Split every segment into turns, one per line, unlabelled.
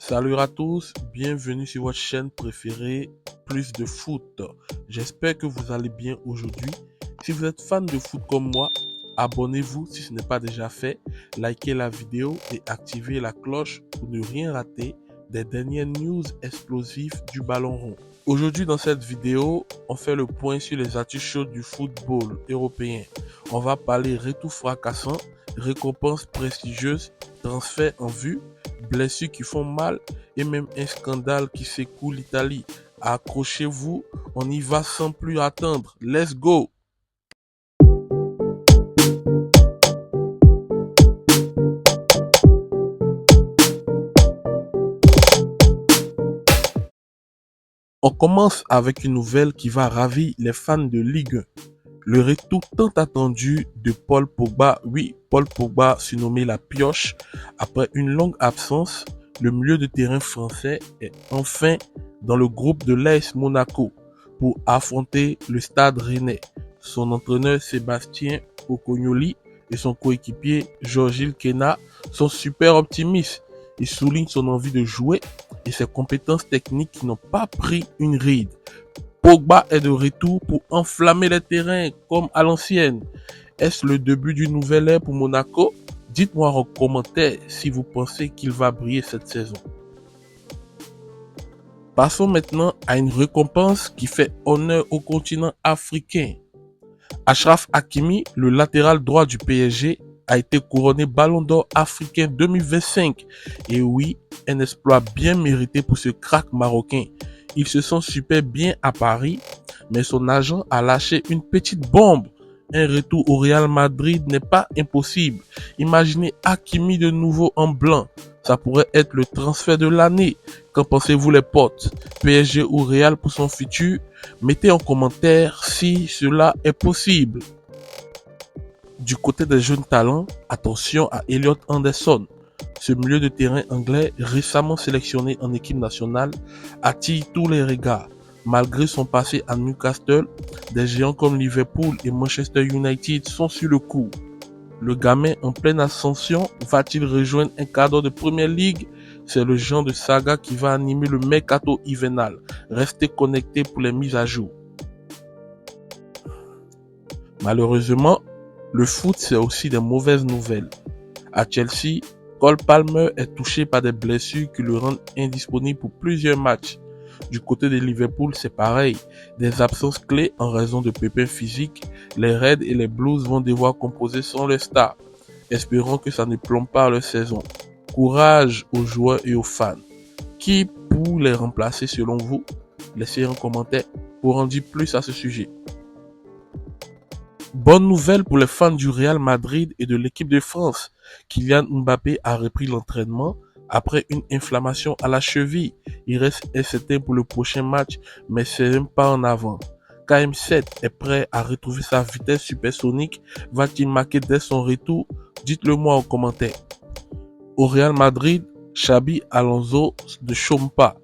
Salut à tous, bienvenue sur votre chaîne préférée, Plus de foot. J'espère que vous allez bien aujourd'hui. Si vous êtes fan de foot comme moi, abonnez-vous si ce n'est pas déjà fait, likez la vidéo et activez la cloche pour ne rien rater des dernières news explosives du ballon rond. Aujourd'hui dans cette vidéo, on fait le point sur les actus chauds du football européen. On va parler retour fracassant, récompenses prestigieuses, transferts en vue, blessures qui font mal et même un scandale qui secoue l'Italie. Accrochez-vous, on y va sans plus attendre. Let's go! On commence avec une nouvelle qui va ravir les fans de Ligue 1. Le retour tant attendu de Paul Pogba, oui, Paul Pogba surnommé la pioche, après une longue absence, le milieu de terrain français est enfin dans le groupe de l'AS Monaco pour affronter le Stade Rennais. Son entraîneur Sébastien Okognoli et son coéquipier Georges Kena sont super optimistes. Ils soulignent son envie de jouer et ses compétences techniques qui n'ont pas pris une ride. Pogba est de retour pour enflammer les terrains comme à l'ancienne. Est-ce le début d'une nouvelle ère pour Monaco? Dites-moi en commentaire si vous pensez qu'il va briller cette saison. Passons maintenant à une récompense qui fait honneur au continent africain. Achraf Hakimi, le latéral droit du PSG, a été couronné Ballon d'Or africain 2025. Et oui, un exploit bien mérité pour ce crack marocain. Il se sent super bien à Paris, mais son agent a lâché une petite bombe. Un retour au Real Madrid n'est pas impossible. Imaginez Hakimi de nouveau en blanc. Ça pourrait être le transfert de l'année. Qu'en pensez-vous les potes? PSG ou Real pour son futur? Mettez en commentaire si cela est possible. Du côté des jeunes talents, attention à Elliot Anderson. Ce milieu de terrain anglais récemment sélectionné en équipe nationale attire tous les regards. Malgré son passé à Newcastle, des géants comme Liverpool et Manchester United sont sur le coup. Le gamin en pleine ascension va-t-il rejoindre un cadre de Première Ligue? C'est le genre de saga qui va animer le mercato hivernal. Restez connectés pour les mises à jour. Malheureusement, le foot c'est aussi des mauvaises nouvelles. À Chelsea, Cole Palmer est touché par des blessures qui le rendent indisponible pour plusieurs matchs. Du côté de Liverpool, c'est pareil. Des absences clés en raison de pépins physiques, les Reds et les Blues vont devoir composer sans les stars. Espérons que ça ne plombe pas leur saison. Courage aux joueurs et aux fans. Qui pour les remplacer selon vous? Laissez un commentaire pour en dire plus à ce sujet. Bonne nouvelle pour les fans du Real Madrid et de l'équipe de France. Kylian Mbappé a repris l'entraînement après une inflammation à la cheville. Il reste incertain pour le prochain match, mais c'est un pas en avant. KM7 est prêt à retrouver sa vitesse supersonique. Va-t-il marquer dès son retour? Dites-le moi en commentaire. Au Real Madrid, Xabi Alonso ne chôme pas.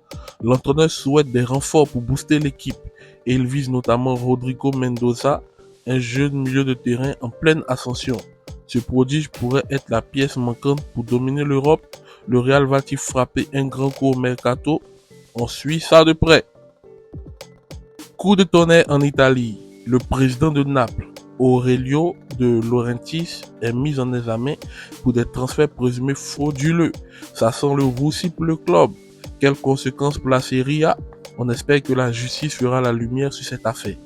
L'entraîneur souhaite des renforts pour booster l'équipe et il vise notamment Rodrigo Mendoza, un jeune milieu de terrain en pleine ascension. Ce prodige pourrait être la pièce manquante pour dominer l'Europe. Le Real va-t-il frapper un grand coup au mercato? On suit ça de près. Coup de tonnerre en Italie. Le président de Naples, Aurelio de Laurentiis, est mis en examen pour des transferts présumés frauduleux. Ça sent le roussi pour le club. Quelles conséquences pour la Serie A? On espère que la justice fera la lumière sur cette affaire.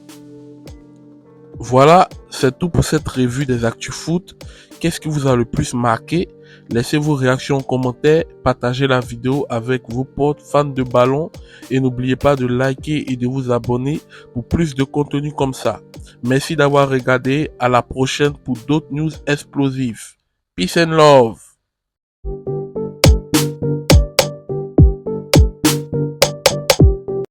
Voilà, c'est tout pour cette revue des actus foot. Qu'est-ce qui vous a le plus marqué? Laissez vos réactions en commentaire, partagez la vidéo avec vos potes fans de ballon et n'oubliez pas de liker et de vous abonner pour plus de contenu comme ça. Merci d'avoir regardé, à la prochaine pour d'autres news explosives. Peace and love.